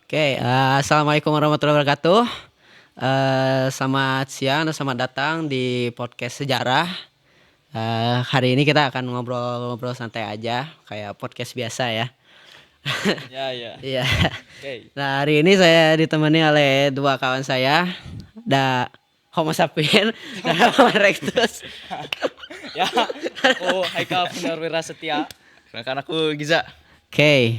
Oke, assalamualaikum warahmatullahi wabarakatuh. Selamat siang dan selamat datang di podcast sejarah. Hari ini kita akan ngobrol-ngobrol santai aja, kayak podcast biasa ya. Ya. Iya. Oke. Nah, hari ini saya ditemani oleh dua kawan saya, ada Homo sapien dan Homo erectus. Ya, aku Haikal Purnawira Setia. Sedangkan aku Giza. Oke.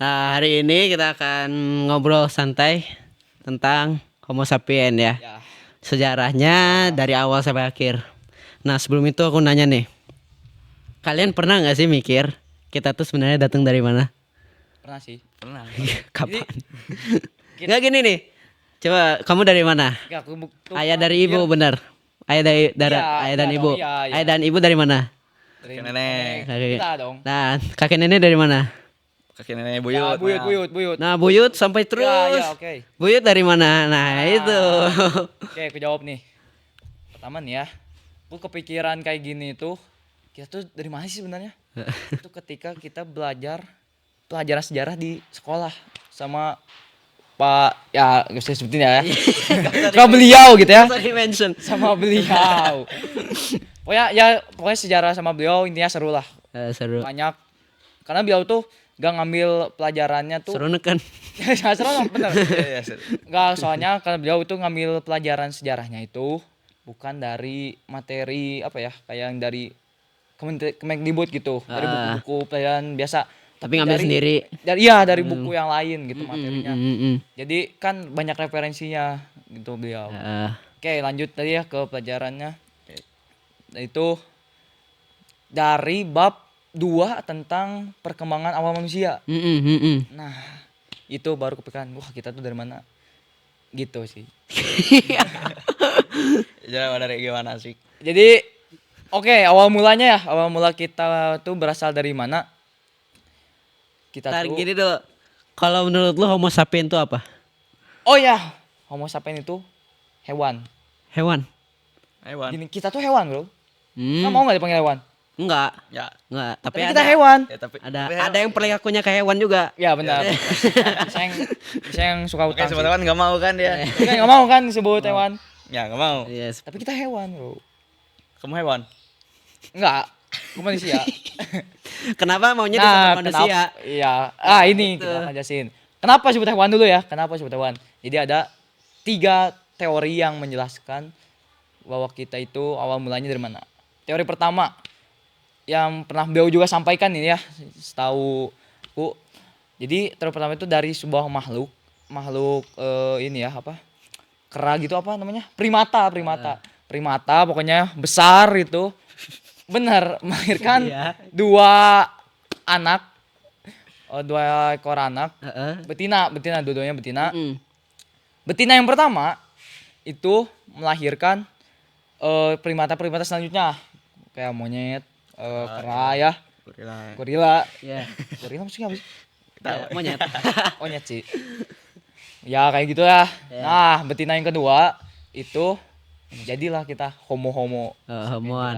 Nah, hari ini kita akan ngobrol santai tentang Homo sapien ya. Ya. Sejarahnya dari awal sampai akhir. Nah, sebelum itu aku nanya nih. Kalian pernah nggak sih mikir kita tuh sebenarnya datang dari mana? Pernah sih. Pernah. Kapan? Nggak gini nih. Coba kamu dari mana? Enggak, aku Ayah dari ibu benar. Ayah dari Iya, ayah dan iya ibu. dong, iya. Ayah dan ibu dari mana? dari Kakek nenek. Kita dong. Nah, kakek nenek dari mana? Kakek nenek Ya, buyut. buyut. Nah, buyut sampai terus. Ya, oke. Buyut dari mana? Nah, itu. Oke, aku jawab nih. Pertama nih ya. Aku kepikiran kayak gini tuh. Kita tuh dari mana sih sebenarnya? Itu ketika kita belajar pelajaran sejarah di sekolah sama Pak, ya gak usah sebutin ya. Sama beliau gitu ya. Sorry mention. Sama beliau. Pokoknya sejarah sama beliau intinya seru lah. Seru. Banyak. Karena beliau tuh gak ngambil pelajarannya tuh. Seru neken. Gak seru dong, bener. Iya, Gak, soalnya karena beliau itu ngambil pelajaran sejarahnya itu bukan dari materi apa ya, kayak yang dari Kemendikbud gitu, dari buku-buku pelajaran biasa. Tapi ngambil sendiri. Dari buku yang lain gitu materinya. Jadi kan banyak referensinya gitu beliau. Oke, lanjut tadi ya ke pelajarannya. Itu dari bab 2 tentang perkembangan awal manusia. Nah, itu baru kepikiran, wah kita tuh dari mana? Gitu sih. Jadi dari gimana sih? Jadi oke, awal mulanya ya. Awal mula kita tuh berasal dari mana? Kita Ntar tuh gini dulu. Kalau menurut lu Homo sapien itu apa? Oh ya, Homo sapien itu hewan. Hewan. Hewan. Gini, kita tuh hewan, Bro. Hmm. Kamu mau enggak dipanggil hewan? Enggak. Ya. Enggak. Tapi Tapi ada. kita hewan. Ya tapi Ada yang perilakunya kayak hewan juga. Ya benar. Bisa yang suka Oke, utang. sih. teman-teman enggak mau kan dia? Kita enggak mau kan disebut hewan. Ya, enggak mau. Yes. Tapi kita hewan, Bro. Kamu hewan. Enggak. Aku manusia. Kenapa maunya disebut manusia? Iya. Ini kita jelasin. Kenapa sebut hewan dulu ya? Kenapa sebut hewan? Jadi ada 3 teori yang menjelaskan bahwa kita itu awal mulanya dari mana. Teori pertama yang pernah beliau juga sampaikan ini ya, setauku. Jadi teori pertama itu dari sebuah makhluk ini ya apa? Kera gitu apa namanya? Primata pokoknya besar itu. Benar, melahirkan Iya. 2 anak. 2 ekor anak. Betina, dua-duanya betina. Betina yang pertama itu melahirkan primata selanjutnya kayak monyet, kera ya, gorila. Ya. Gorila maksudnya apa sih? Monyet. Monyet sih. Ya kayak gitu ya. Nah, betina yang kedua itu jadilah kita homo. Homoan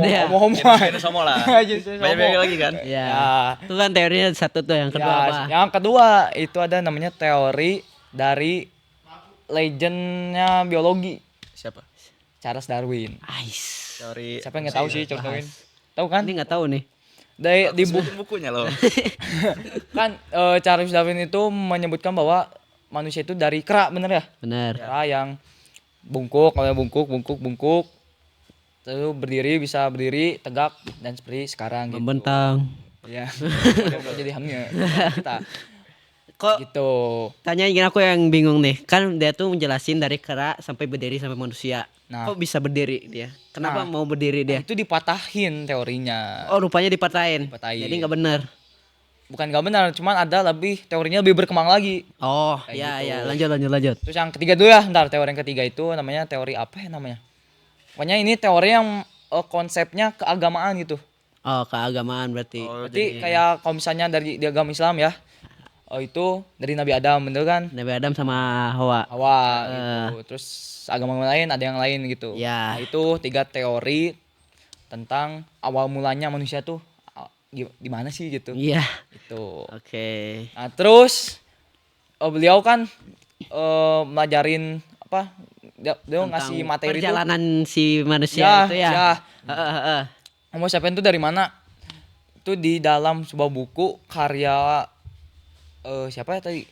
ya. Jenis homo lah. Banyak lagi kan? Ya. Ya. Itu kan teorinya satu tuh, yang kedua apa? Yang kedua itu ada namanya teori dari legendnya biologi Siapa? Charles Darwin. Ais. Teori. Siapa yang nggak tahu sih Charles Darwin? Tahu kan? Ini nggak tahu nih. Di bukunya loh. kan Charles Darwin itu menyebutkan bahwa manusia itu dari kera, bener ya? Benar. Kera yang bungkuk, lalu bisa berdiri tegak dan seperti sekarang gitu. Membentang. Ya. Kok jadi hamnya kita. Kok Gitu. tanya ingin aku yang bingung nih. Kan dia tuh menjelasin dari kera sampai berdiri sampai manusia. Nah. Kok bisa berdiri dia? Kenapa Nah. mau berdiri dia? Itu dipatahin teorinya. Oh, rupanya dipatahin. Dipatahin. Jadi nggak benar. Bukan gak benar, cuman ada teorinya lebih berkembang lagi. Oh, Kayak ya gitu. ya, lanjut. Terus yang ketiga dulu ya, teori yang ketiga itu namanya teori apa ya namanya? Pokoknya ini teori yang konsepnya keagamaan gitu. Oh, keagamaan berarti. Berarti kayak kalau misalnya di agama Islam ya, itu dari Nabi Adam, bener kan? Nabi Adam sama Hawa. Hawa gitu. Terus agama lain ada yang lain gitu. Ya. Nah, itu 3 teori tentang awal mulanya manusia tuh di mana sih gitu. Iya. Itu. Oke. Nah, terus beliau kan melajarin apa? Dia ngasih Tentang materi itu. perjalanan si manusia Ya, itu ya. ya. Heeh, heeh. Homo sapien itu dari mana? Itu di dalam sebuah buku karya siapa ya tadi?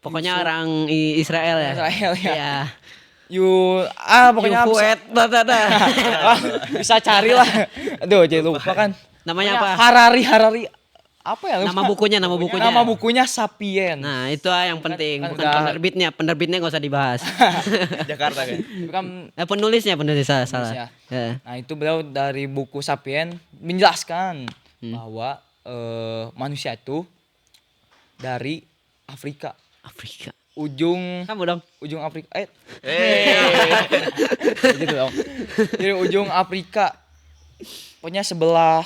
Pokoknya Yusuf. orang Israel ya. Israel ya. Iya. Pokoknya Fuet, bisa cari lah. Aduh, jadi lupa kan. Namanya apa? Harari. Apa ya? Nama bukunya. Nama bukunya Sapien. Nah, itu yang penting, kan bukan udah- penerbitnya. Penerbitnya nggak usah dibahas. Jakarta kan. Bukan Penulisnya salah. Penulisnya. Ya. Nah, itu beliau dari buku Sapien menjelaskan bahwa manusia itu dari Afrika. Afrika. Ujung Kamu dong. Afrika. Gitu dong. Dari ujung Afrika. Pokoknya sebelah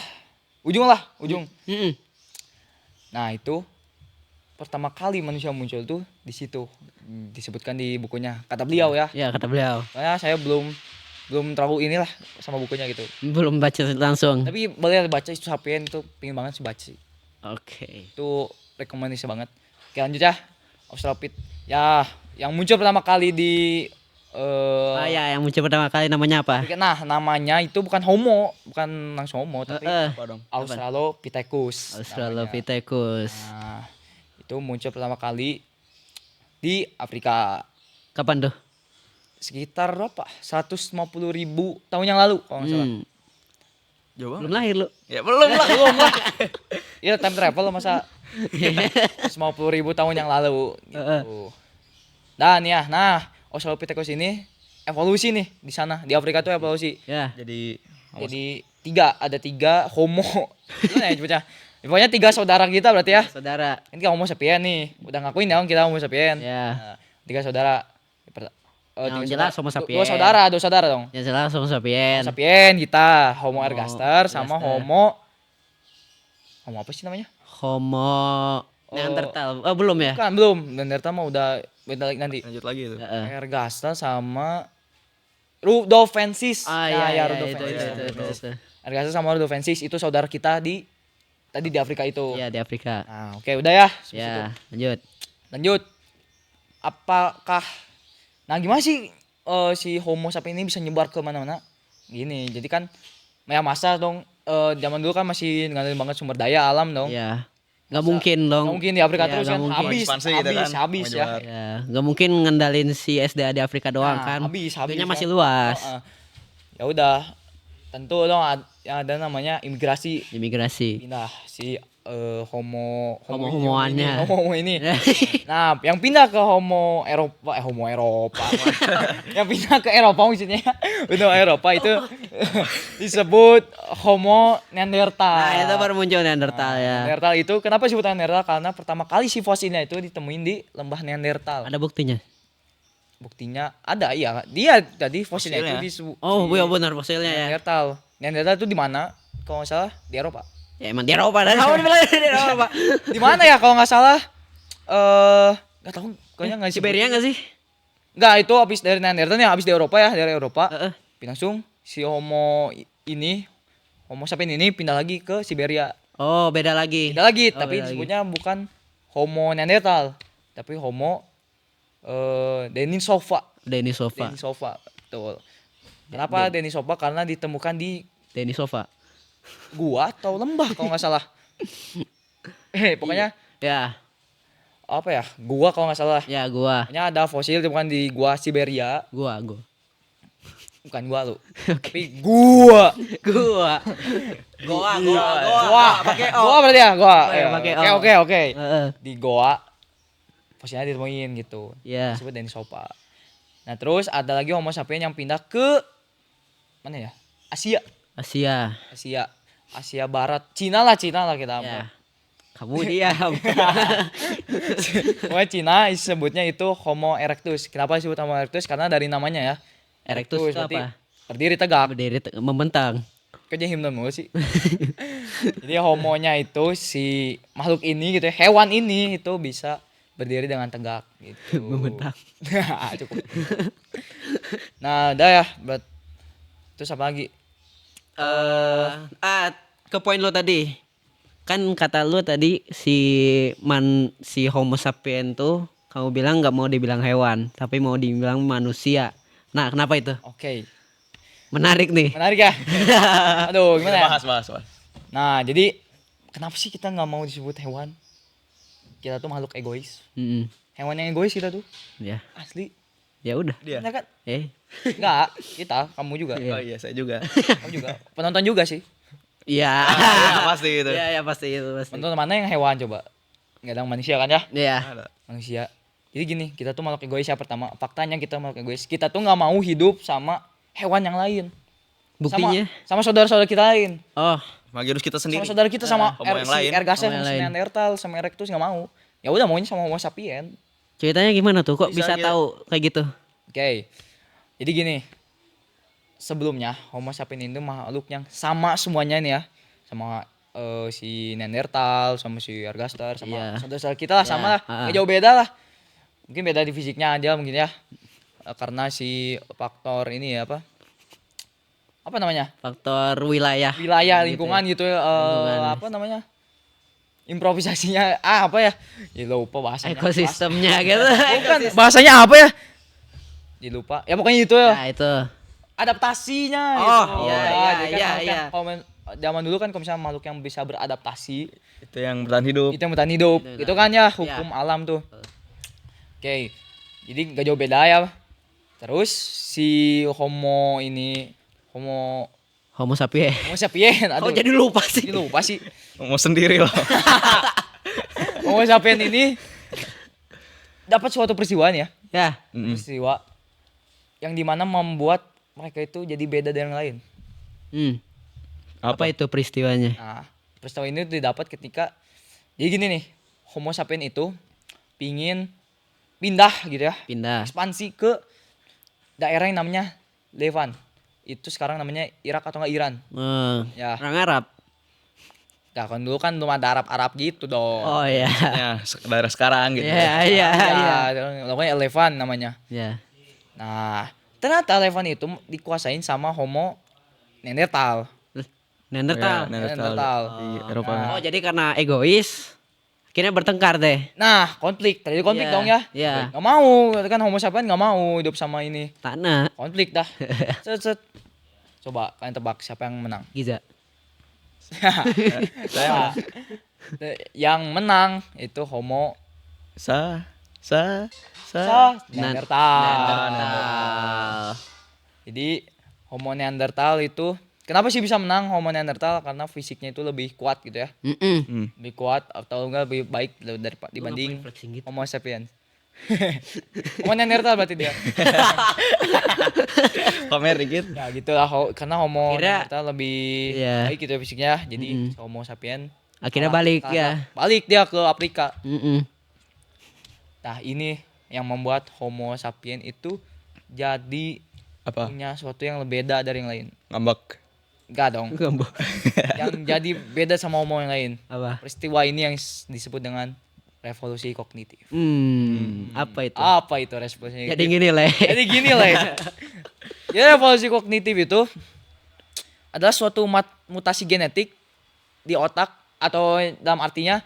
ujung. Mm-mm. Nah, itu pertama kali manusia muncul tuh di situ. Disebutkan di bukunya. Kata beliau ya. Ya, kata beliau. Soalnya saya belum terlalu inilah sama bukunya gitu. Belum baca langsung. Tapi boleh baca itu Sapien itu pingin banget sih baca sih. Oke. Itu rekomendasi banget. Oke, lanjut ya. Australopith. Ya, yang muncul pertama kali di Ya, yang muncul pertama kali namanya apa? nah, namanya itu bukan Homo, bukan langsung Homo, tapi Apa dong? Australopithecus. Australopithecus. Nah, itu muncul pertama kali di Afrika Kapan tuh? sekitar berapa? 150.000 tahun yang lalu kalau nggak salah. Jauh banget. Belum lahir lu. Ya belum lah. Iya, time travel loh, masa 150.000 tahun yang lalu gitu. Dan ya, nah, Australopithecus ini evolusi nih di sana, di Afrika tuh evolusi. Ya. Jadi Jadi ada tiga Homo. Gimana ya sebutnya? Pokoknya 3 saudara kita berarti ya. Saudara. Ini kan Homo sapien nih. Udah ngakuin ya kita Homo sapien. Ya. Nah, 3 saudara. Yang Tiga jelas saudara. Homo sapien. Dua saudara dong. Yang jelas Homo sapien. Homo sapien kita, Homo ergaster sama ergaster. Homo apa sih namanya? Homo Neanderthal. Oh, belum ya? Kan belum. Neanderthal mah udah beda lagi nanti. lanjut lagi itu. Heeh. Ergaster sama Rudolfensis. Ah, iya, Rudolfensis. itu. Ergaster sama Rudolfensis itu saudara kita tadi di Afrika itu. Iya, di Afrika. Nah, oke, udah ya. Ya, lanjut. Lanjut. Apakah gimana sih si Homo sapien ini bisa nyebar ke mana-mana? Gini, jadi kan ya masa dong zaman dulu kan masih ngandelin banget sumber daya alam dong. Ya. Nggak mungkin dong. Nggak mungkin di Afrika Ya, terus nggak kan mungkin. habis Ekspansi gitu kan, habis mau ya. nyebar. Ya, nggak mungkin ngendalin si SDA di Afrika doang Nah, kan. habis Itunya masih kan. luas. Ya udah, tentu dong ada namanya imigrasi, Imigrasi. pindah si Homo-homoannya. Homo ini. Nah, yang pindah ke Homo Eropa. Yang pindah ke Eropa maksudnya. Benua Eropa itu disebut Homo Neanderthal. Nah, itu baru muncul Neanderthal ya. Neanderthal itu kenapa disebut Neanderthal? Karena pertama kali si fosilnya itu ditemuin di lembah Neanderthal. Ada buktinya. Buktinya ada, iya. Dia tadi fosilnya Fosilnya. itu disebut Oh, iya benar fosilnya ya. Neanderthal. Neanderthal itu di mana? Kalau nggak salah di Eropa. Ya emang di Eropa dan kamu dibilang di Eropa. Di mana ya kalau nggak salah? Nggak tahu. Kayaknya nggak Siberia nggak sih? Nggak, itu habis dari Neanderthal ya, habis di Eropa ya, dari Eropa. Heeh. Langsung si Homo sapien ini pindah lagi ke Siberia. Oh, beda lagi. Pindah lagi, Oh, tapi beda lagi. disebutnya bukan Homo Neanderthal, tapi Homo Denisova. Denisova. Denisova, betul. Kenapa Denisova? Karena ditemukan di Denisova. gua atau lembah kalau nggak salah. Pokoknya Ya, apa ya? Gua kalau nggak salah. ya gua. Pokoknya ada fosil ditemukan di gua Siberia. Gua. Bukan gua lu. Tapi gua. Gua. Pakai O. Goa berarti ya, goa. Iya, pakai O. Oke. Heeh. Di goa fosilnya ditemuin gitu. Ya. Disebut Denisova. Nah, terus ada lagi Homo sapien yang pindah ke mana ya? Asia. Asia Barat. Cina lah kita. Ya. Kamu diam. Pokoknya Cina disebutnya itu Homo erectus. Kenapa disebut Homo erectus? Karena dari namanya ya. Erectus itu berarti apa? berdiri tegak. Berdiri membentang. Kayaknya himne mulu sih. Jadi homonya itu si makhluk ini gitu ya, hewan ini itu bisa berdiri dengan tegak gitu. Membentang. Cukup. Nah, udah ya. Terus apa lagi? ke poin lo tadi. Kan kata lo tadi si Homo sapien tuh kamu bilang nggak mau dibilang hewan, tapi mau dibilang manusia. Nah, kenapa itu? Oke. Menarik nih. Menarik ya? Aduh, gimana ya? Bahas. Nah, jadi kenapa sih kita nggak mau disebut hewan? Kita tuh makhluk egois. Mm-mm. Hewan yang egois kita tuh. Ya, Asli. ya udah. Dia. Bener kan? Eh, Kita, kamu juga. Iya. Oh iya, saya juga. Kamu juga. Penonton juga sih. Iya. Iya, pasti itu. Iya, ya pasti itu pasti. Penonton mana yang hewan coba? Nggak ada yang manusia kan ya? Iya. Ada. Manusia. Jadi gini, kita tuh makhluk egois ya pertama. Faktanya kita makhluk egois. Kita tuh nggak mau hidup sama hewan yang lain. Buktinya? Sama saudara-saudara kita lain. Oh, Magirus kita sendiri. Sama saudara kita sama Homo yang lain. Ergases, Homo yang sama lain. Neanderthal, sama Erectus nggak mau. Ya udah maunya sama Homo sapien. ceritanya gimana tuh? Kok bisa Bisa aja. tahu kayak gitu? Oke. Jadi gini. Sebelumnya Homo sapien itu makhluk yang sama semuanya nih ya. Sama si Neanderthal, sama si Ergaster, sama Iya. saudara-saudara kita lah Iya, sama lah. ah. Nggak jauh beda lah. Mungkin beda di fisiknya aja mungkin ya. Karena si faktor ini ya apa? Apa namanya? Faktor wilayah. Wilayah, Gitu lingkungan ya. gitu ya. Lingkungan. Apa namanya? Improvisasinya apa ya? Ya lupa bahasanya. Ekosistemnya gitu. Bukan, bahasanya apa ya? Dilupa. Ya pokoknya itu ya. Nah, itu. Adaptasinya Oh, gitu. iya, Jadi iya, kan makhluk iya. yang- kalau zaman dulu kan kalau misalnya makhluk yang bisa beradaptasi Itu yang bertahan hidup. itu yang bertahan hidup. Itu Itu kan ya hukum alam tuh. Oke. Jadi gak jauh beda ya. Terus si Homo ini Homo Homo sapien. Homo sapien. Kok Aduh. jadi lupa sih? Ini lupa sih. Mau sendiri loh. Homo sapien ini dapat suatu peristiwa nih ya. Ya. Peristiwa yang dimana membuat mereka itu jadi beda dari yang lain. Hmm. Apa itu peristiwanya? Nah, peristiwa ini didapat ketika jadi gini nih, Homo sapien itu pingin pindah gitu ya, Pindah. ekspansi ke daerah yang namanya Levant. Itu sekarang namanya Irak atau enggak Iran. Ya. Orang Arab. Nah, kan dulu kan belum ada Arab-Arab gitu dong. Oh iya. Ya, daerah sekarang gitu. Iya, iya, iya. Namanya Levant namanya. Ya. Nah, ternyata Levant itu dikuasain sama Homo Neanderthal. Neanderthal. Ya, Neanderthal. Neanderthal. Di Eropa. Oh, jadi karena egois akhirnya bertengkar deh. Nah, terjadi konflik Iya, dong ya. iya. Nggak mau, kan Homo sapien nggak mau hidup sama ini. Tanah. Konflik dah. Set. Coba kalian tebak siapa yang menang? Giza. Nah, yang menang itu Homo Neanderthal. Neanderthal. Jadi Homo Neanderthal itu kenapa sih bisa menang Homo Neanderthal? Karena fisiknya itu lebih kuat gitu ya. Lebih kuat atau enggak lebih baik dibanding flexing gitu? Homo sapiens. Homo Neanderthal berarti dia. Pamer dikit. Ya gitu lah karena Homo Kira- Neanderthal lebih Iya. baik gitu ya fisiknya. Jadi Homo sapiens Akhirnya kalah- balik kalah- ya. Balik dia ke Afrika. Mm-mm. Nah, ini yang membuat Homo sapiens itu jadi Apa? punya sesuatu yang lebih beda dari yang lain. Ngambek. Enggak dong. Gambok. Yang jadi beda sama Homo yang lain. Apa? Peristiwa ini yang disebut dengan revolusi kognitif. Apa itu? Apa itu revolusi? Jadi gini lah. Jadi gini lah. Ya, revolusi kognitif itu adalah suatu mutasi genetik di otak atau dalam artinya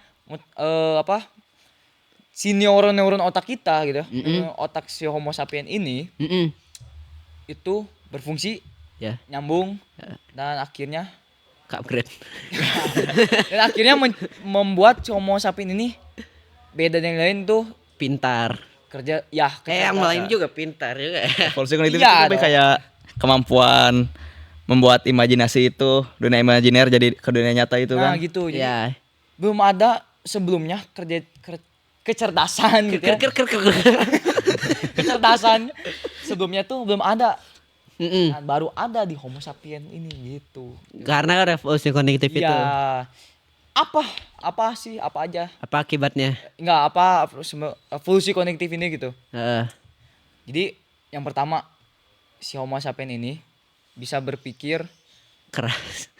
si neuron otak kita gitu, otak si Homo sapien ini Mm-mm. itu berfungsi Ya, nyambung dan akhirnya upgrade. membuat si Homo sapien ini beda dari yang lain tuh Pintar. kerja ya Yang lain juga pintar juga. Evolusi kognitif Iya itu lebih dong. kayak kemampuan membuat imajinasi itu dunia imajiner jadi ke dunia nyata itu nah kan. gitu jadi Ya. belum ada sebelumnya kecerdasan gitu ya. Kecerdasan sebelumnya tuh belum ada. Mm-mm. Nah, baru ada di Homo sapien ini gitu. Karena revolusi kognitif itu. Ya. Apa sih? Apa aja? Apa akibatnya? Enggak apa evolusi kognitif ini gitu. Heeh. Jadi yang pertama si Homo sapien ini bisa berpikir Keras.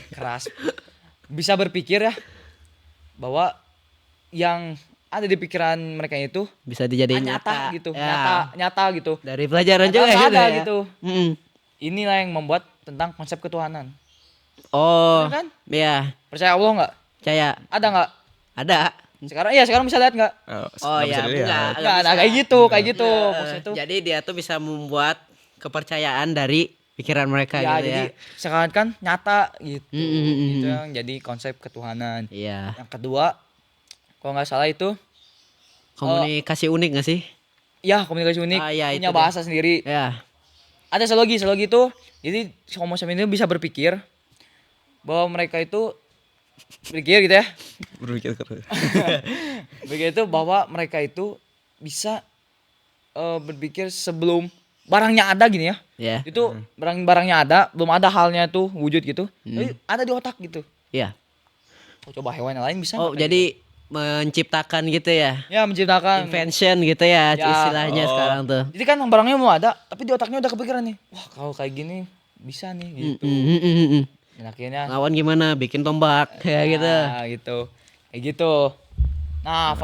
keras. Bisa berpikir ya bahwa yang ada di pikiran mereka itu Bisa dijadiin nyata gitu, Ya. nyata gitu. Dari pelajaran Nyata juga ada ya. gitu. Mm-mm. Inilah yang membuat tentang konsep ketuhanan. Oh, Bener kan? iya, Percaya Allah nggak? percaya. Ada nggak? Ada. Sekarang bisa lihat nggak? Oh nggak bisa ya, dilihat. Nggak, nah, bisa. kayak gitu. Nggak, Maksudnya tuh. Jadi dia tuh bisa membuat kepercayaan dari pikiran mereka Ya, gitu jadi ya. sekarang kan nyata gitu. Mm. Itu yang jadi konsep ketuhanan. Iya. Yang kedua, kalau nggak salah itu Komunikasi unik gak sih? ya komunikasi unik, Ah, ya, punya itu bahasa sendiri. Ya. Ada salogi itu. Jadi si Homo sapiens itu bisa berpikir bahwa mereka itu berpikir gitu ya. Berpikir keras. Begitu bahwa mereka itu bisa berpikir sebelum barangnya ada gini ya. Ya. Itu barangnya ada, belum ada halnya tuh wujud gitu. Tapi ada di otak gitu. Iya. Oh, coba hewan yang lain bisa Oh, nggak kayak jadi menciptakan gitu ya. gitu? Ya menciptakan. Invention gitu ya, Ya, istilahnya sekarang tuh. Jadi kan barangnya mau ada, tapi di otaknya udah kepikiran nih. Wah, kalau kayak gini bisa nih gitu. Dan akhirnya Lawan gimana? Bikin tombak kayak gitu. nah, gitu. Kayak gitu. Nah,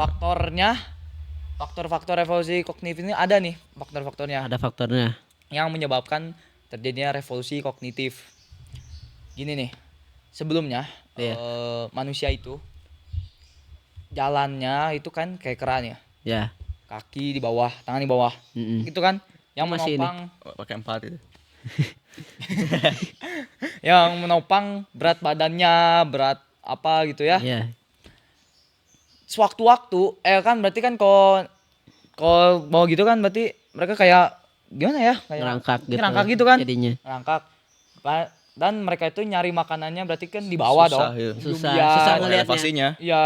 faktor-faktor revolusi kognitif ini ada nih faktor-faktornya Ada faktornya. yang menyebabkan terjadinya revolusi kognitif. Gini nih, sebelumnya Iya. manusia itu jalannya itu kan kayak keran ya, Ya. kaki di bawah, tangan di bawah, Mm-mm. gitu kan, yang Masih ini. menopang, Oh, pakai 4 itu. yang menopang berat badannya, berat apa gitu ya. Iya. Sewaktu-waktu, kan berarti kan kalau mau gitu kan berarti mereka kayak gimana ya? Kayak Ngerangkak gitu. ngerangkak gitu kan? Jadinya. Ngerangkak. Dan mereka itu nyari makanannya berarti kan di bawah Susah, dong. iya. Susah, Umbi-umbian. susah Ada ngelihatnya. elevasinya. Iya,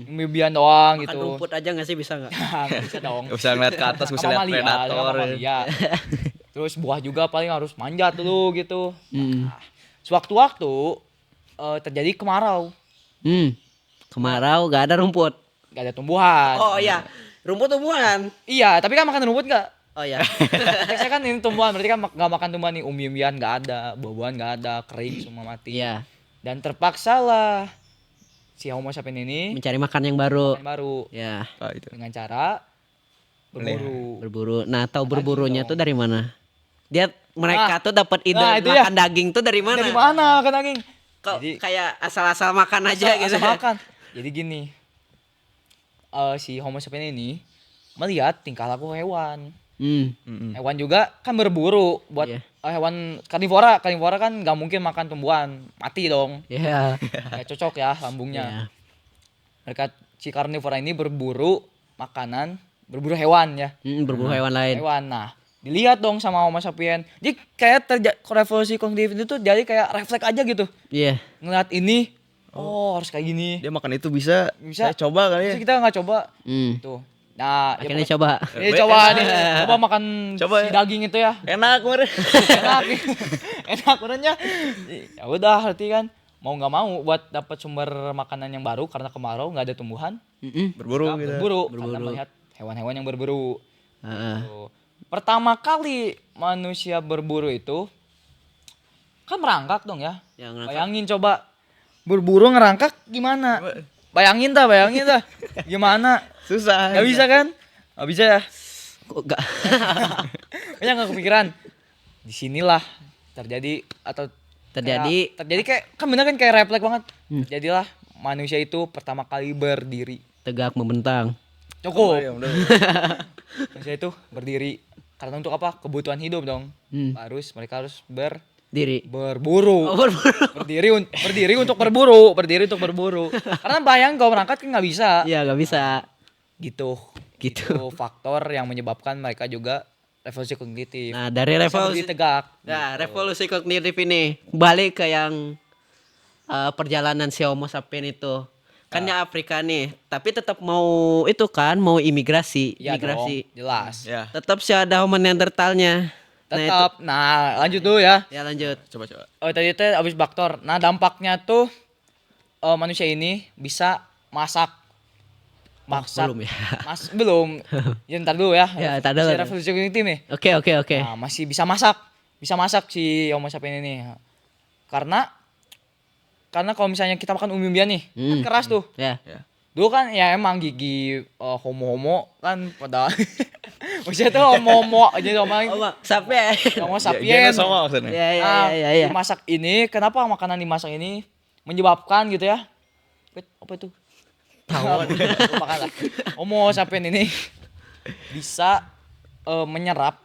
umbi-umbian doang Makan gitu. rumput aja gak sih, bisa gak? Nggak bisa dong. Gak bisa ngeliat ke atas, bisa Sama lihat mamalia, predator. sama mamalia. Terus buah juga paling harus manjat dulu gitu. Mm. Sewaktu-waktu terjadi kemarau, Kemarau gak ada rumput. gak ada tumbuhan. Oh iya, rumput tumbuhan. Iya, tapi kan makan rumput nggak? Oh iya. Saya kan ini tumbuhan, berarti kan nggak makan tumbuhan nih, umbi-umbian nggak ada, buah-buahan nggak ada, kering semua mati. Iya, Dan terpaksalah si Homo sapiens ini mencari makan yang baru. yang baru Ya, Ah, itu. dengan cara berburu. berburu. Nah, tahu Daging berburunya dong. tuh dari mana? Mereka tuh dapat ide nah, itu makan daging tuh dari mana? Dari mana kan daging? Kok Jadi kayak asal-asal makan aja gitu. asal makan. Jadi gini, si Homo sapiens ini melihat tingkah laku hewan. Mm-mm. Hewan juga kan berburu buat Iya. hewan karnivora. Karnivora kan nggak mungkin makan tumbuhan, mati dong. Iya. Nggak cocok ya lambungnya. Iya. Mereka si karnivora ini berburu makanan, berburu hewan ya. Berburu hewan lain. Hewan. Nah, dilihat dong sama Homo sapiens. Jadi kayak revolusi kognitif itu tuh jadi kayak refleks aja gitu. Iya. Ngeliat ini, oh harus kayak gini. Dia makan itu bisa. Bisa. Saya coba kali ya. Terus kita nggak coba. Hmm. Tuh. Nah, ya Akhirnya pokoknya- coba. Ini coba nih, coba makan Coba si ya. daging itu ya. Enak kemarin. Enak, enak benernya. Ya udah, berarti kan mau nggak mau buat dapat sumber makanan yang baru karena kemarau nggak ada tumbuhan, Berburu kita gitu. berburu karena melihat hewan-hewan yang berburu. Heeh. Tuh. Pertama kali manusia berburu itu kan merangkak dong ya. Yang ngerangkak. Bayangin coba berburu ngerangkak gimana? Bayangin dah. Gimana? Susah. Gak bisa kan? Gak bisa ya. Kok enggak? Kayaknya gak kepikiran. Disinilah terjadi terjadi kayak kan bener kan kayak refleks banget. Jadilah manusia itu pertama kali berdiri. tegak membentang. Cukup. Iya, bener. Manusia itu berdiri karena untuk apa? Kebutuhan hidup dong. Mereka harus Diri. berburu. Oh, berburu. Berdiri untuk berburu. Karena bayang kalau berangkat kan nggak bisa. Iya, nggak bisa. Gitu. Gitu. Itu faktor yang menyebabkan mereka juga revolusi kognitif. Nah, dari Bisa revolusi berdiri tegak. Nah, revolusi kognitif ini balik ke yang perjalanan si Homo sapiens itu. Kan ya Afrika nih, tapi tetap mau itu kan, mau imigrasi, Iya migrasi. dong, jelas. Ya, Tetap sih ada Homo neandertalnya. Tetap. Nah, lanjut dulu ya. Ya lanjut. coba. Oh, tadi itu abis baktor. Nah, dampaknya tuh manusia ini bisa masak. Belum ya. Belum. Ya ntar dulu ya. Ya, ntar dulu. Masih revolusi kognitif nih. Oke. Nah, masih bisa masak. Bisa masak si Homo sapiens ini. Karena kalau misalnya kita makan umbi-umbian nih, kan keras tuh. Ya. Ya. Dulu kan ya emang gigi homo-homo kan pada Maksudnya tuh homo jadi Oh, sapien. homo Genus sapiens. Homo maksudnya. Ya ya Nah, ya ya. dimasak ini, kenapa makanan dimasak ini menyebabkan gitu ya? Apa itu? Tawon. Lupakan lah. Homo sapien ini bisa menyerap.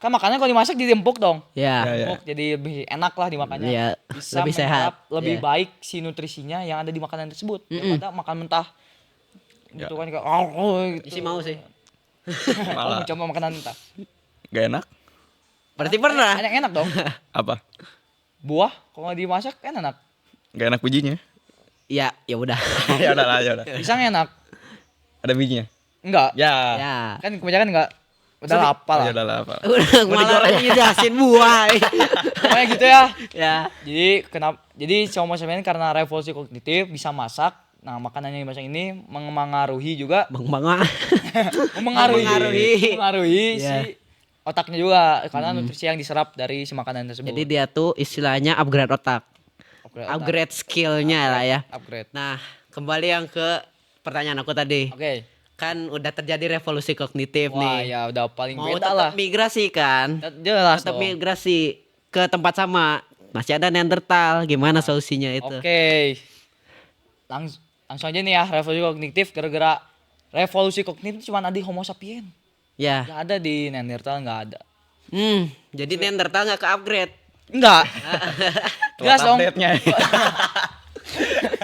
Kan makannya kalau dimasak ditimpuk dong. Ya. Ya, ya. Empuk, jadi lebih enak lah dimakannya. Iya, Bisa lebih menyerap sehat. lebih Iya. baik si nutrisinya yang ada di makanan tersebut daripada makan mentah. Ya. Gitu kan kayak oh gitu. Isi mau sih. Oh, Malah coba makanan mentah. gak enak. Berarti pernah. Ada yang enak dong. Apa? Buah kalau dimasak kan enak. Gak enak bijinya. Ya, ya udah. Ya udah lah, ya udah. Pisang enak. Ada bijinya. Enggak. Ya. Ya. Kan kebanyakan enggak. Udah apa lah. Ya udah lah apa. Udah malah ngejelasin buah. Pokoknya gitu ya. Ya. Jadi Homo sapien karena revolusi kognitif bisa masak. Nah, makanan yang dimasak ini mengaruhi juga Bang Bang. mengaruhi Iya. si otaknya juga karena nutrisi yang diserap dari si makanan tersebut. Jadi dia tuh istilahnya upgrade otak. Upgrade skillnya lah ya. Upgrade. Nah, kembali yang ke pertanyaan aku tadi. Oke. Kan udah terjadi revolusi kognitif Wah, nih. ya udah paling Mau beda tetap lah. migrasi kan? Jelas Tetap dong. migrasi ke tempat sama. Masih ada Neandertal. Gimana solusinya itu? Oke. Langsung aja nih ya, revolusi kognitif gara-gara revolusi kognitif cuma ada di Homo sapien. Ya. Gak ada di Neanderthal, nggak ada. Jadi Neandertal nggak ke upgrade. Enggak. Jelas dong. Update-nya.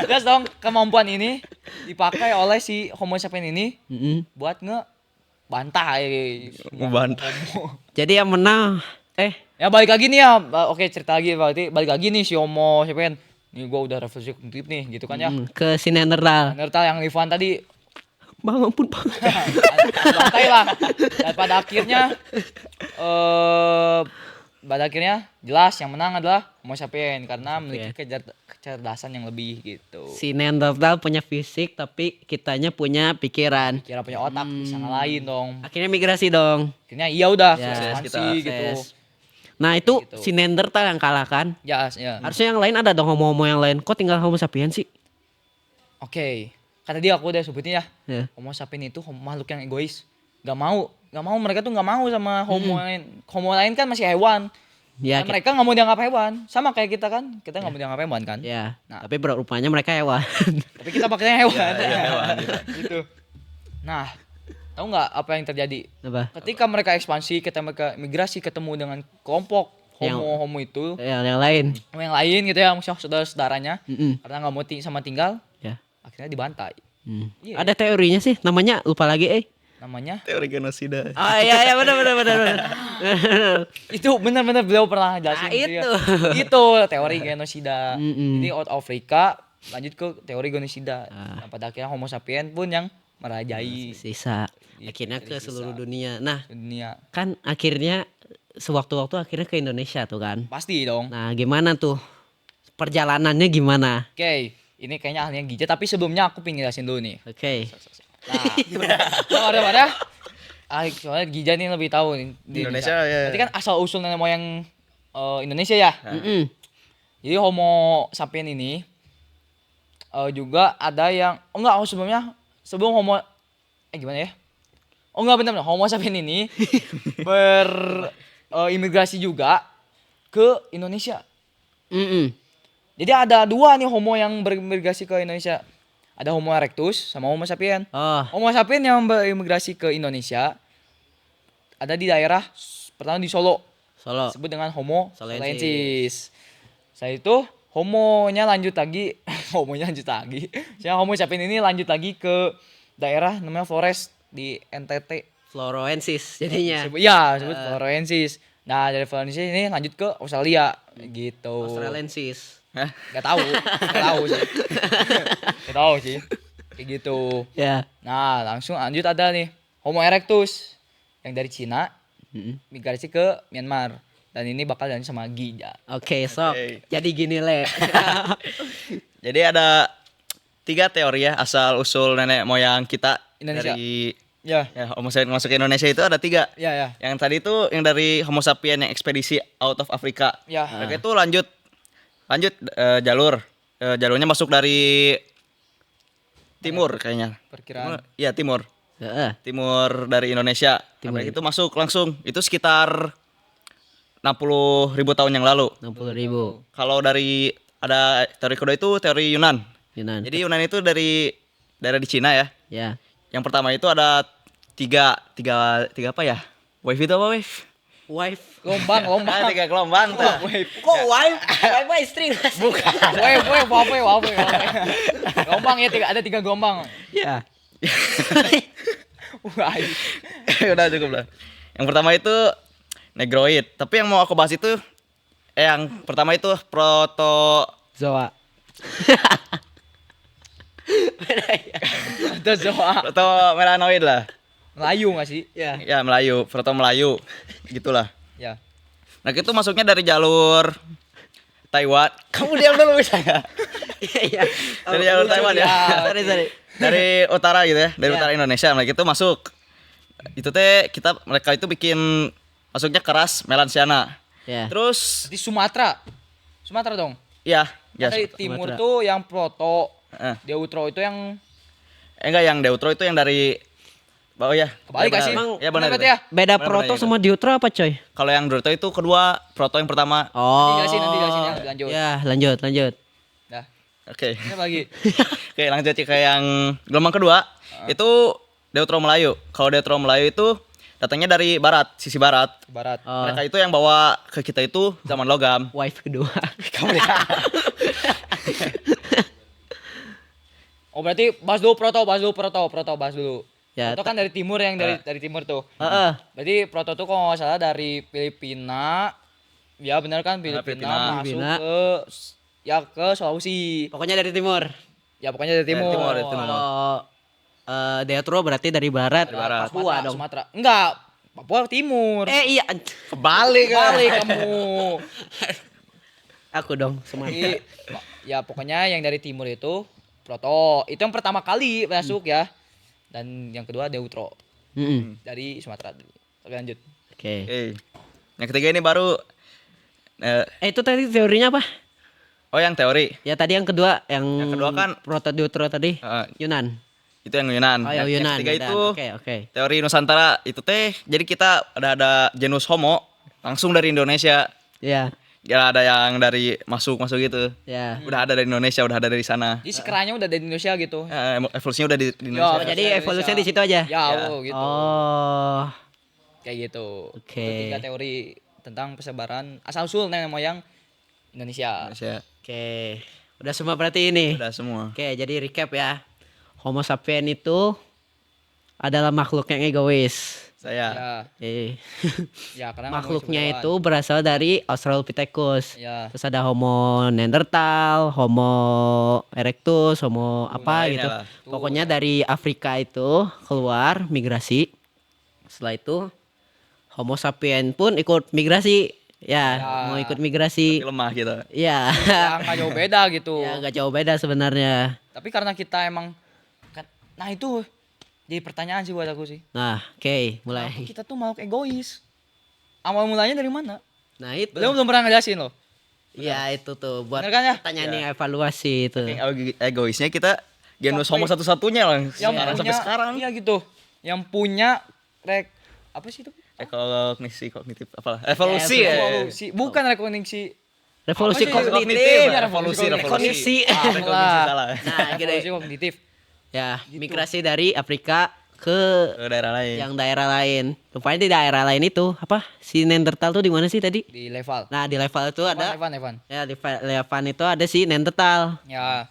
Jelas dong kemampuan ini dipakai oleh si Homo sapien ini buat ngebantah. Ngebantah. Jadi yang menang Ya balik lagi nih ya. Oke, cerita lagi berarti balik lagi nih si Homo sapien. Nih gua udah revolusi kognitif nih gitu kan ya. ke si Neandertal. Neanderthal yang Ivan tadi Bang ampun bang. santai lah. Dan pada akhirnya jelas yang menang adalah Homo sapien karena memiliki kecerdasan yang lebih gitu. Si Neandertal punya fisik tapi kitanya punya pikiran. Kira punya otak bisa ngalahin dong. Akhirnya migrasi dong. Akhirnya iya udah Ya, ekspansi gitu. Nah itu Gitu. si Neandertal yang kalah kan. Ya. Harusnya yang lain ada dong homo-homo yang lain. Kok tinggal Homo sapien sih? Oke. Kata dia aku udah sebutin ya. Ya. Homo sapien itu makhluk yang egois. Gak mau mereka tuh gak mau sama homo lain. Homo lain kan masih hewan. Ya, Dan mereka gak mau dianggap hewan. Sama kayak kita kan. Kita gak mau dianggap hewan kan. ya. Nah. Tapi rupanya mereka hewan. Tapi kita pakainya hewan. Iya, hewan. Gitu. Nah, tahu nggak apa yang terjadi? Apa? Ketika mereka ekspansi, ketika mereka migrasi ketemu dengan kelompok homo itu, Yang lain. yang lain gitu ya, maksudnya saudara-saudaranya, Mm-mm. karena nggak mau sama tinggal, Ya. akhirnya dibantai. Iya. Ada teorinya sih. Namanya lupa lagi. Namanya Teori genosida. Oh iya benar. itu benar-benar beliau pernah jelasin. Ah, gitu ya. itu. Itu teori genosida. Mm-mm. Jadi out of Afrika lanjut ke teori genosida. Nah, pada akhirnya Homo sapien pun yang merajai Sisa. Gitu, Akhirnya ke jadi seluruh sisa. dunia. Nah dunia. kan akhirnya sewaktu-waktu akhirnya ke Indonesia tuh kan. Pasti dong. Nah gimana tuh perjalanannya gimana? Oke, ini kayaknya ahlinya Gija, tapi sebelumnya aku pengen jelasin dulu nih. Oke. Nah, ada soalnya Gija nih lebih tahu nih di Indonesia, ya. Berarti kan asal usul nenek moyang Indonesia ya. Mm-mm. Jadi Homo sapien ini juga ada yang sebelum Homo gimana ya? Oh enggak benar, Homo sapien ini imigrasi juga ke Indonesia. Mm-mm. Jadi ada dua nih Homo yang berimigrasi ke Indonesia. Ada Homo erectus sama Homo sapien. Oh Homo sapien yang berimigrasi ke Indonesia ada di daerah pertama di Solo. Solo. Disebut dengan Homo Solensis. solensis. Setelah itu homonya lanjut lagi. Saya Homo sapien ini lanjut lagi ke daerah namanya Flores di NTT. Floroensis jadinya. Sebut Floresiensis. Nah, dari Floresiensis ini lanjut ke Australia gitu. Australensis. Gak tahu sih. Gak tahu sih. Kayak gitu. Ya. Nah, langsung lanjut ada nih Homo erectus yang dari Cina migrasi ke Myanmar. Dan ini bakal jalan sama Gija. Oke, sok. Oke. Jadi gini le. Jadi ada 3 teori ya asal usul nenek moyang kita Indonesia. dari Ya. Homo sapien masuk ke Indonesia itu ada 3. Ya. Yang tadi itu yang dari Homo sapien yang ekspedisi out of Africa. Ya. Mereka itu lanjut jalur. Jalurnya masuk dari timur kayaknya. Perkiraan. Iya timur. Heeh. timur dari Indonesia. Timur. Sampai itu masuk langsung. Itu sekitar 60.000 tahun yang lalu. 60.000 Kalau dari ada teori kedua itu teori Yunan. Yunan. Jadi Yunan itu dari daerah di Cina ya. Ya. Yang pertama itu ada tiga apa ya? Wave itu apa wave? Wife. Lombang. Tiga gelombang tuh. Kok wife? Wife mah istri. Bukan. Wave. Gelombang ya, ada 3 gelombang. Ya. Wave. Udah cukup lah. Yang pertama itu Negroid. Tapi yang mau aku bahas itu yang pertama itu Zoa. Ada Zoa. proto melanoid lah. Melayu nggak sih? Ya. Ya Melayu, proto Melayu. Gitulah. Ya. Nah, itu masuknya dari jalur Taiwan. Kamu diam dulu bisa nggak? Iya. Dari jalur Taiwan ya. Sorry. Dari utara gitu ya, dari Ya. utara Indonesia. Mereka itu masuk. Itu teh mereka itu bikin masuknya keras melansiana. Ya. Terus Di Sumatera dong. ya, ya. Dari timur Sumatera. tuh yang proto. Eh. Deutro itu yang Enggak, yang Deutro itu yang dari bawah ya. kebalik Ya, gak sih? benar. Ya benar. Berarti itu. ya. Beda Benar, proto benar, sama deutro apa coy? Kalau yang Deutro itu kedua, proto yang pertama. Oh. Nanti jelasin ya, lanjut. Ya, lanjut. Dah. Oke. Ini apa lagi? Oke, lanjut ke yang gelombang kedua. Itu Deutro Melayu. Kalau Deutro Melayu itu datangnya dari barat, sisi barat. Barat. Oh, Mereka itu yang bawa ke kita itu zaman logam. wife kedua. Kamu lihat. Oh berarti bahas dulu proto. Bahas dulu. Ya, Proto kan dari timur, yang dari timur tuh. Heeh. Berarti proto tuh kalau nggak salah dari Filipina. Ya benar kan, Filipina. Filipina masuk Filipina. ke Sulawesi. Pokoknya dari timur. Ya pokoknya dari timur. timur, dari timur. Kalau deutro berarti dari barat. Dari barat. Papua Sumatera, dong. Sumatera. Enggak, Papua timur. Iya. Kebalik kan. Balik kamu. Aku dong, Sumatera. Jadi, ya pokoknya yang dari timur itu proto. Itu yang pertama kali masuk ya. Dan yang kedua Deutro Mm-mm. dari Sumatera. Oke, lanjut. Oke. Oke. Yang ketiga ini baru Itu tadi teorinya apa? oh yang teori. Ya tadi yang kedua, yang kedua kan- proto deutro tadi. Yunan. Itu yang Yunan. Oh, yang Yang Yunan. ketiga Yunan. itu Oke. teori Nusantara itu teh. Jadi kita ada genus Homo langsung dari Indonesia. Ya. Ya ada yang dari masuk gitu. Ya. Udah ada dari Indonesia, udah ada dari sana. Jadi sekeranya udah dari Indonesia gitu. Ya, evolusinya udah di Oh, Indonesia. jadi Indonesia. evolusinya di situ aja. Ya, Ya. gitu. Oh. Kayak gitu. Oke. Itu 3 teori tentang persebaran asal usul nenek moyang Indonesia. Indonesia. Oke. Udah semua berarti ini. Udah semua. Oke, jadi recap ya. Homo sapien itu adalah makhluk yang egois. Saya. Ya, ya karena Makhluknya ngomongin itu berasal dari Australopithecus. Ya. Terus ada Homo Neanderthal, Homo erectus, Homo apa lainnya gitu. lah. Pokoknya dari Afrika itu keluar migrasi. Setelah itu Homo sapien pun ikut migrasi. Ya, mau ikut migrasi. Tapi lemah gitu. Ya. ya nggak jauh beda gitu. Ya, gak jauh beda sebenarnya. Tapi karena kita emang nah itu jadi pertanyaan sih buat aku sih. Nah, oke, mulai. Kenapa kita tuh makhluk egois? Awal mulanya dari mana? Nah, itu. Belum belum pernah ngejelasin loh. Ya, itu tuh buat Bener kan ya? pertanyaan yang evaluasi itu. Yang egoisnya kita genus Homo satu-satunya lah. Yang Sekarang, punya, sampai sekarang. Iya gitu. Yang punya apa sih itu? Kognisi kognitif apalah. Evolusi Ya, ya. Evolusi. Bukan rekognisi. Revolusi Apa sih? kognitif. Ya, revolusi. Kognisi. Rekognisi salah. Nah, Evolusi gini. kognitif. Ya, migrasi dari Afrika ke Ke daerah lain. yang daerah lain. Rupanya di daerah lain itu apa? Si Neanderthal tuh di mana sih tadi? Di level. Nah, di level itu ada Evan. ya di level itu ada si Neanderthal. Ya,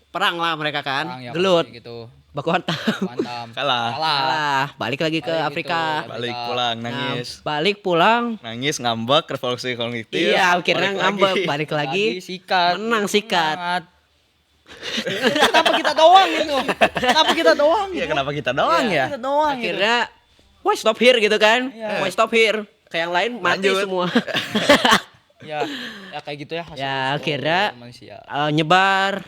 Perang lah mereka kan. orang yang Gelut, gitu. baku hantam. Mantap. Kalah. Kalah, balik lagi ke Balik Afrika. gitu. Balik pulang Nah, nangis. balik pulang. Nangis ngambek revolusi kognitif. Iya, akhirnya balik ngambek, lagi. balik lagi. Sikat. Menang sikat. Semangat. Kenapa kita doang gitu? Kenapa kita doang Iya, gitu? kenapa kita doang ya? Kita doang gitu. Akhirnya, why stop here gitu kan? Iya. Why stop here? Kayak yang lain mati Lanjut. semua. Ya, ya kayak gitu ya. hasil Ya, usul akhirnya manusia.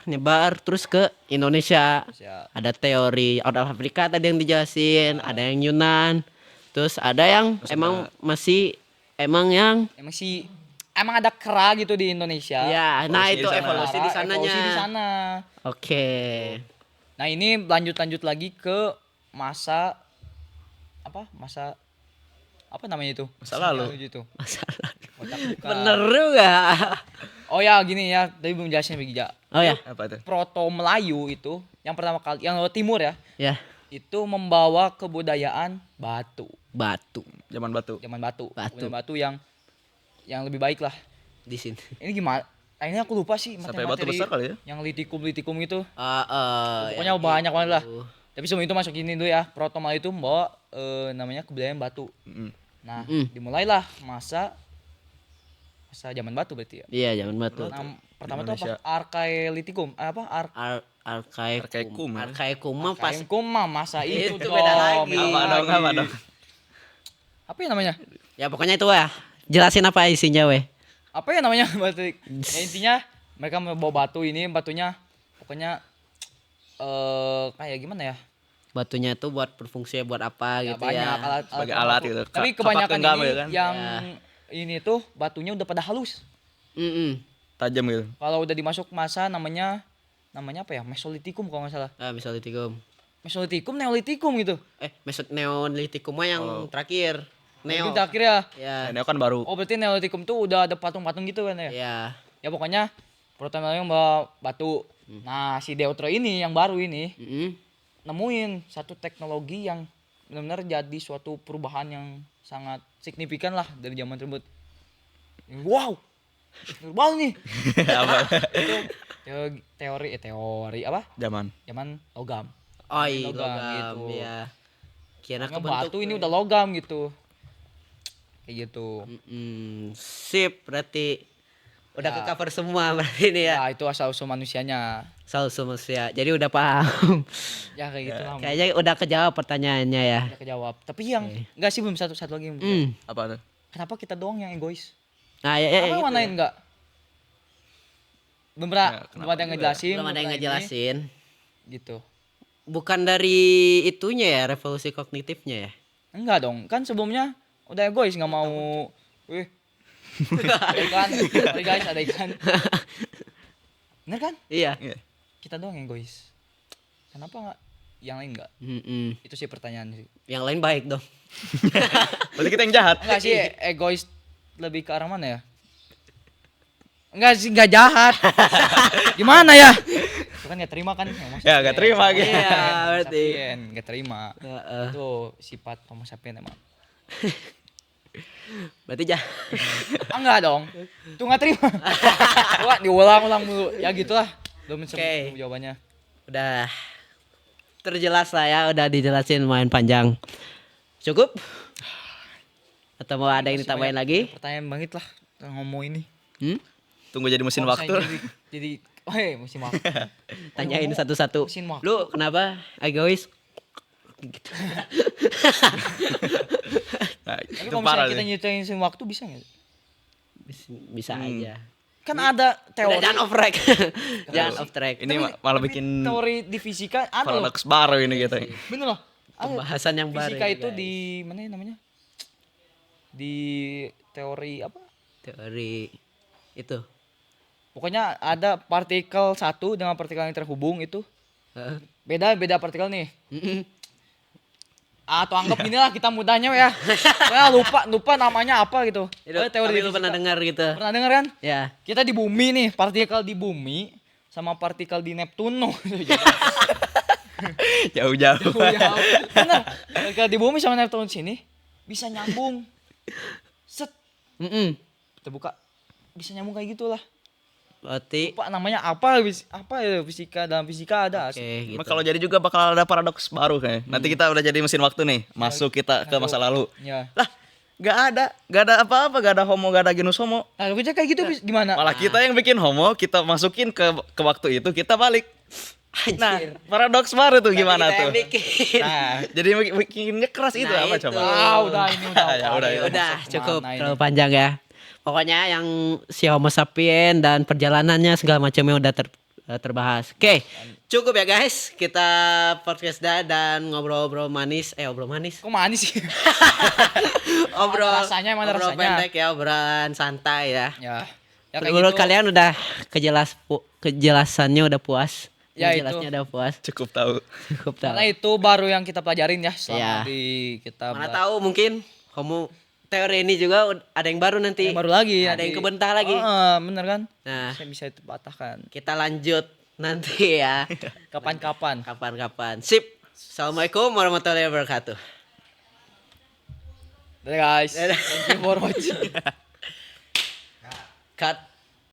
nyebar terus ke Indonesia. Ya. Ada teori out of Afrika tadi yang dijelasin, ada yang Yunan, terus ada yang emang masih emang yang Emang ada kera gitu di Indonesia. ya, nah Evolusi itu di sana. evolusi di sananya. Evolusi di sana. Oke. Nah, ini lanjut lagi ke masa apa namanya itu? Masa lalu. Menuju itu. Masalah. Otak buka. Bener juga. Oh ya gini ya, tadi belum jelasin lagi ja. Oh ya. Apa itu? Proto Melayu itu yang pertama kali yang lewat timur ya, Ya. itu membawa kebudayaan batu, Batu Zaman batu. zaman batu, Batu. kebudayaan batu yang lebih baik lah. di sini. Ini gimana? Ini aku lupa sih Sampai batu materi besar kali ya? yang litikum gitu. Pokoknya Pokoknya banyak banget lah. Tapi sebelum itu masuk ini dulu ya, Proto Melayu itu membawa namanya kebudayaan batu. Mm-mm. Nah, Mm. dimulailah masa zaman batu berarti ya. Iya, zaman batu. Nah, pertama itu Indonesia. apa? Arkaelitikum. Arkaikum. ya? Arkaikum mah pas Arkaekum mah masa itu Itu dong. beda lagi. Apa dong? Apa ya namanya? ya pokoknya itu ya. Jelasin apa isinya weh. Apa ya namanya? Batu. Ya, intinya mereka membawa batu ini, batunya pokoknya kayak gimana ya? Batunya itu buat berfungsi buat apa Ya, gitu banyak ya. alat Sebagai batu. alat gitu. Tapi Kapak kebanyakan genggam ini ya kan? yang Ya. ini tuh batunya udah pada halus. Mm-mm. Tajam gitu. Kalau udah dimasuk masa namanya apa ya? Mesolitikum kalau nggak salah. Mesolitikum. Mesolitikum, neolitikum gitu. Neolitikum mah yang terakhir. Neo. Mungkin terakhir ya. Ya. Ini kan baru. Oh berarti neolitikum tuh udah ada patung-patung gitu kan ya? Ya. Ya pokoknya pertama yang bawa batu. Nah si Deutro ini yang baru ini Mm-mm. nemuin satu teknologi yang benar-benar jadi suatu perubahan yang sangat signifikan lah dari zaman tersebut. Wow, baru nih. Apa? Itu teori apa? Zaman. Zaman logam. Oh iya, Logam logam gitu. ya. Kira Karena kebentuk batu ini udah logam gitu. Kayak gitu. Sip, berarti udah Ya. ke cover semua berarti ini ya. Nah, itu asal usul manusianya. Soal manusia. Jadi udah paham. Ya kayak gitu lah. Kayaknya udah kejawab pertanyaannya ya. Udah kejawab. Tapi yang enggak sih belum satu lagi. Apa tuh? Kenapa kita doang yang egois? Nah, ya, Kenapa gitu yang lain enggak? Belum pernah, Ya, belum ada yang ngejelasin. belum ada yang pernah ini. ngejelasin. Gitu. Bukan dari itunya ya, revolusi kognitifnya ya. Enggak dong, kan sebelumnya udah egois nggak mau. Wih. Ada ikan, sorry guys, ada ikan. Bener kan? Iya. Iya. Kita doang yang egois. Kenapa nggak yang lain nggak? Mm-mm. Itu sih pertanyaan sih. Yang lain baik dong. Berarti kita yang jahat. Enggak sih, egois lebih ke arah mana ya? Enggak sih, enggak jahat. Gimana ya? Itu kan nggak terima kan? Ya, nggak terima, gitu. Iya, berarti. Nggak terima. Heeh. Itu sifat Homo sapien emang. Berarti jah. Enggak dong. Itu nggak terima. Wah, diulang-ulang dulu. Ya gitulah. Belum Oke. jawabannya. Udah terjelas lah ya, udah dijelasin lumayan panjang. Cukup? Atau mau ada yang Masih ditambahin banyak lagi? Pertanyaan banget lah ngomong ini. Hmm? Tunggu jadi mesin Kalau waktu. misalnya Jadi mesin waktu. Tanyain ngomong, satu-satu. mesin waktu. Lu kenapa egois? Gitu. Nah, Tapi itu kalau parah misalnya kita nih. nyeritain mesin waktu bisa nggak? Bisa aja. Kan ada teori. Jangan off track. Jangan off track. Ini malah Tapi bikin teori di fisika ada loh. paradoks baru ini gitu. Bener loh. Ada. Pembahasan yang baru. Fisika ini, itu guys. di mana ya namanya? Di teori apa? teori itu. Pokoknya ada partikel satu dengan partikel yang terhubung itu Heeh. beda partikel nih. Mm-mm. Atau anggap inilah kita mudahnya ya. Ya lupa namanya apa gitu. Itu, Teori tapi lu pernah dengar gitu. Pernah dengar kan? Ya. Kita di bumi nih, partikel di bumi sama partikel di Neptuno. Jauh-jauh. Jauh. Bener. Partikel di bumi sama Neptuno sini bisa nyambung. Set, Mm-mm. kita buka. Bisa nyambung kayak gitulah. Berarti Lupa namanya apa ya fisika, dalam fisika ada. oke gitu. Kalau jadi juga bakal ada paradoks baru kayaknya. Nanti kita udah jadi mesin waktu nih, masuk kita ke masa lalu. Ya. Lah, gak ada apa-apa, gak ada homo, gak ada genus homo. Nah, kerja kayak gitu gimana? Malah kita yang bikin homo, kita masukin ke waktu itu, kita balik. Nah, paradoks baru tuh gimana Kita tuh? yang bikin. Nah, jadi bikinnya keras itu Nah, apa itu. coba? Udah ini udah. Ya udah, ya Udah Masuk cukup mana ini? terlalu panjang ya. Pokoknya yang si Homo sapien dan perjalanannya segala macamnya udah terbahas. Oke, cukup ya guys. Kita podcast dan ngobrol-ngobrol manis. Obrol manis. Kok manis sih? Obrol rasanya, mana obrol rasanya? pendek ya, obrolan santai ya. Ya. Ya kayak Menurut gitu. kalian udah kejelasannya udah puas Ya, Yang jelasnya itu. udah puas. Cukup tahu. Cukup tahu. Karena itu baru yang kita pelajarin ya selama Iya. di kita Mana tahu mungkin kamu teori ini juga ada yang baru nanti. yang baru lagi. Ada yang kebentah lagi. Bener kan? Nah, Saya bisa itu patahkan. kita lanjut nanti ya. Kapan-kapan. Kapan-kapan. Sip. Assalamualaikum warahmatullahi wabarakatuh. Dadah guys. Thank you for watching. Cut.